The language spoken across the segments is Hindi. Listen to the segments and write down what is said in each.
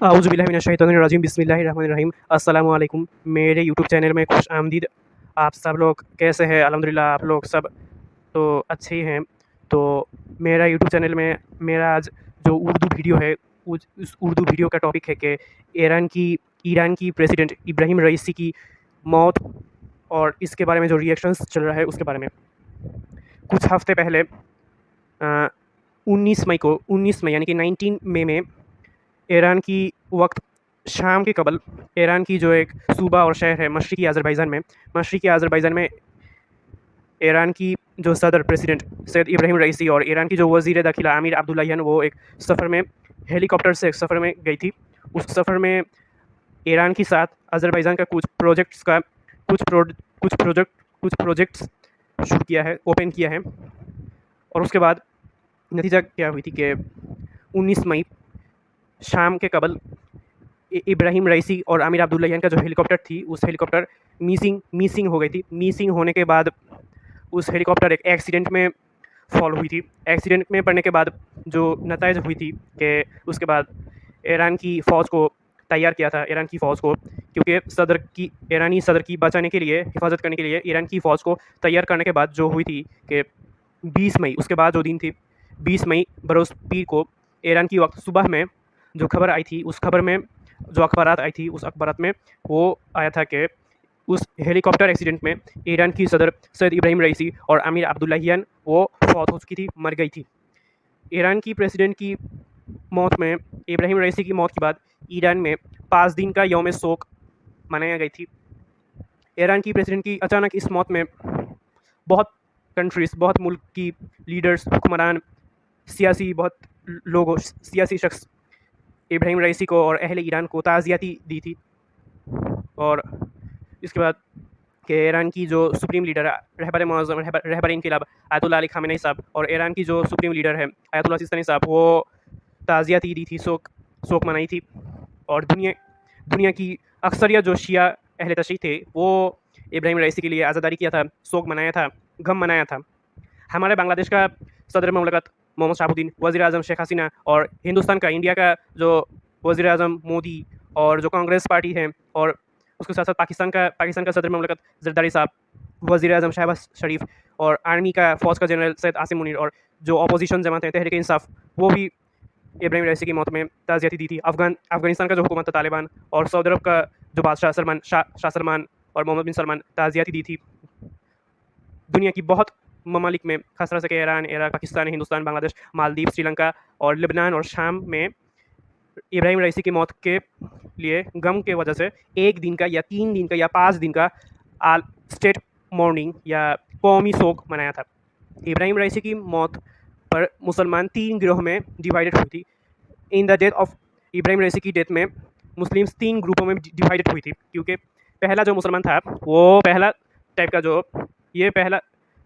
औज़ुबिल्लाहिमिनश्शैतानिर्रजीम बिस्मिल्लाहिर्रहमानिर्रहीम। अस्सलामु अलैकुम। मेरे यूट्यूब चैनल में खुश आमदीद। आप सब लोग कैसे हैं? अल्हम्दुलिल्लाह आप लोग सब तो अच्छे ही हैं। तो मेरा यूट्यूब चैनल में मेरा आज जो उर्दू वीडियो है उस उर्दू वीडियो का टॉपिक है कि ईरान की प्रेसिडेंट इब्राहिम रईसी की मौत और इसके बारे में जो रिएक्शंस चल रहा है उसके बारे में। कुछ हफ़्ते पहले 19 मई यानी कि 19 मई में ईरान की वक्त शाम के कबल ईरान की जो एक सूबा और शहर है मशरिकी अज़रबैजान में ईरान की जो सदर प्रेसिडेंट सैयद इब्राहिम रईसी और ईरान की जो वज़ीर दाखिला आमिर अब्दुल्लाहियान वो एक सफ़र में हेलीकॉप्टर से एक सफ़र में गई थी। उस सफ़र में ईरान के साथ अज़रबैजान का कुछ प्रोजेक्ट्स शुरू किया है, ओपन किया है। और उसके बाद नतीजा क्या हुई थी कि 19 मई शाम के कबल इब्राहिम रईसी और आमिर अब्दुल्लाहियान का जो हेलीकॉप्टर थी उस हेलीकॉप्टर मिसिंग हो गई थी। मिसिंग होने के बाद उस हेलीकॉप्टर एक एक्सीडेंट में फॉल हुई थी। एक्सीडेंट में पड़ने के बाद जो नताइज हुई थी कि उसके बाद ईरान की फ़ौज को तैयार किया था, ईरान की फ़ौज को, क्योंकि ईरानी सदर की बचाने के लिए, हिफाजत करने के लिए ईरान की फ़ौज को तैयार करने के बाद जो हुई थी कि 20 मई उसके बाद जो दिन थी 20 मई बरोज़ पीर को ईरान की वक्त सुबह में जो खबर आई थी उस खबर में जो अखबारात आई थी उस अखबारात में वो आया था कि उस हेलीकॉप्टर एक्सीडेंट में ईरान की सदर सैयद इब्राहिम रईसी और आमिर अब्दुल्लाहियान वो फौत हो चुकी थी, मर गई थी। ईरान की प्रेसिडेंट की मौत में इब्राहिम रईसी की मौत के बाद ईरान में 5 दिन का यौम शोक मनाया गई थी। ईरान की प्रेसिडेंट की अचानक इस मौत में बहुत मुल्क की लीडर्स, हुक्मरान, सियासी शख्स इब्राहिम रईसी को और अहले ईरान को ताज़ियती दी थी। और इसके बाद कि ईरान की जो सुप्रीम लीडर है रहबर इनक़िलाब आयतुल्लाह अली ख़ामेनी साहब और ईरान की जो सुप्रीम लीडर है आयतुल्लाह सिस्तानी साहब वो ताज़ियती दी थी, शोक मनाई थी। और दुनिया की अक्सरियत जो शिया अहले तशरीह थे वो इब्राहिम रईसी के लिए आज़ादारी किया था, शोक मनाया था, गम मनाया था। हमारे बांग्लादेश का सदर ममलकत मोहम्मद शहाबुद्दीन, वज़ीर आज़म शेख हसीना और हिंदुस्तान का, इंडिया का जो वज़ीर आज़म मोदी और जो कांग्रेस पार्टी है और उसके साथ साथ पाकिस्तान का सदर ममलकत जरदारी साहब, वज़ीर आज़म शहबाज शरीफ और आर्मी का फ़ौज का जनरल सैयद आसिम मुनीर और जो अपोजिशन जमात है तहरीक इंसाफ वो भी इब्राहिम रईसी की मौत में ताज़ियती दी थी। अफ़गानिस्तान का जो हुकूमत था तालिबान और सऊदी अरब का जो बादशाह शाह सलमान और मोहम्मद बिन सलमान ताज़ियती दी थी। दुनिया की बहुत ममालिक में खास तरह से ईरान, इराक, पाकिस्तान, हिंदुस्तान, बांग्लादेश, मालदीव, श्रीलंका और लेबनान और शाम में इब्राहिम रईसी की मौत के लिए गम के वजह से 1 दिन का या 3 दिन का या 5 दिन का स्टेट मॉर्निंग या कौमी शोक मनाया था। इब्राहिम रईसी की मौत पर मुसलमान 3 गिरोह में डिवाइडेड हुई थी। In the death of Ebrahim Raisi की डेथ में मुस्लिम्स 3 ग्रुपों में डिवाइडेड हुई थी, क्योंकि पहला जो मुसलमान था वो पहला टाइप का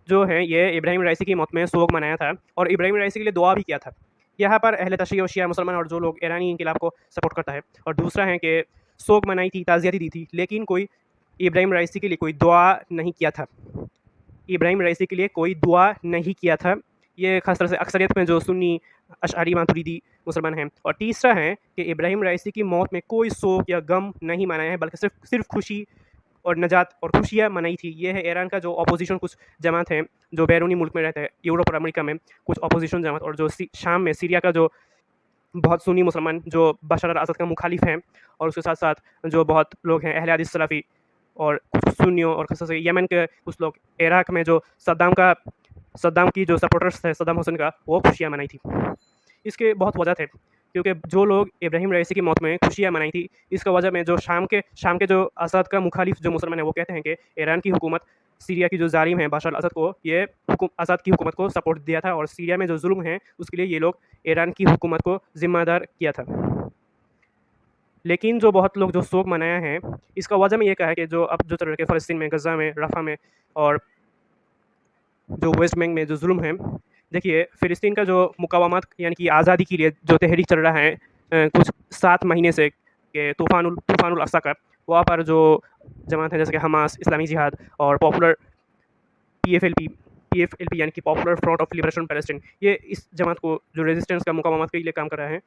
जो है ये इब्राहिम रईसी की मौत में शोक मनाया था और इब्राहिम रईसी के लिए दुआ भी किया था। यहाँ पर अहले तशय्युअ और शिया मुसलमान और जो लोग ईरानी इनक़िलाब को सपोर्ट करता है। और दूसरा है कि शोक मनाई थी, ताज़ियती दी थी, लेकिन कोई इब्राहिम रईसी के लिए कोई दुआ नहीं किया था। इब्राहिम रईसी के लिए कोई दुआ नहीं किया था। ये खास तरह से अक्सरियत में जो सुन्नी, अशअरी, मातुरीदी मुसलमान हैं। और तीसरा है कि इब्राहिम रईसी की मौत में कोई शोक या गम नहीं मनाया है, बल्कि सिर्फ खुशी और नजात और खुशियाँ मनाई थी। ये है ईरान का जो अपोजिशन कुछ जमात हैं जो बैरूनी मुल्क में रहते हैं, यूरोप और अमेरिका में कुछ अपोजिशन जमात, और जो शाम में सीरिया का जो बहुत सुन्नी मुसलमान जो बशर अल असद का मुखालिफ हैं, और उसके साथ साथ जो बहुत लोग हैं अहले हदीस सलाफ़ी और कुछ सुन्नियों, और खास से यमन के कुछ लोग, इराक में जो सद्दाम की जो सपोर्टर्स थे सद्दाम हुसैन का, वो खुशियाँ मनाई थी। इसके बहुत वजह थे, क्योंकि जो लोग इब्राहिम रईसी की मौत में खुशियाँ मनाई थी, इसका वजह में जो शाम के जो असद का मुखालिफ जो मुसलमान है वो कहते हैं कि ईरान की हुकूमत सीरिया की जो जालिम है बशर अल असद को, ये असद की हुकूमत को सपोर्ट दिया था और सीरिया में जो जुल्म है उसके लिए ये लोग ईरान की हुकूमत को ज़िम्मेदार किया था। लेकिन जो बहुत लोग जो शोक मनाया है इसका वजह में ये कहा है कि जो अब जो चल रहा है फ़लस्तीन में, गज़ा में, रफ़ा में और जो वेस्ट बैंक में जो जुल्म है, देखिए फ़िलिस्तीन का जो मुकावमत यानी कि आज़ादी के लिए जो तहरीक चल रहा है कुछ 7 महीने से, कि तूफ़ानुल अक़सा का, वहाँ पर जो जमात है जैसे कि हमास, इस्लामी जिहाद और पॉपुलर PFLP PFLP यानी कि popular front of liberation Palestine, ये इस जमात को जो रेजिस्टेंस का मुकामात के लिए काम कर रहे हैं,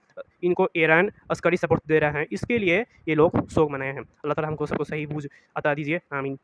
इनको ईरान अस्करी सपोर्ट दे रहा है, इसके लिए ये लोग शोक मनाए हैं। अल्लाह ताला हमको सबको सही बूझ अता दीजिए, आमीन।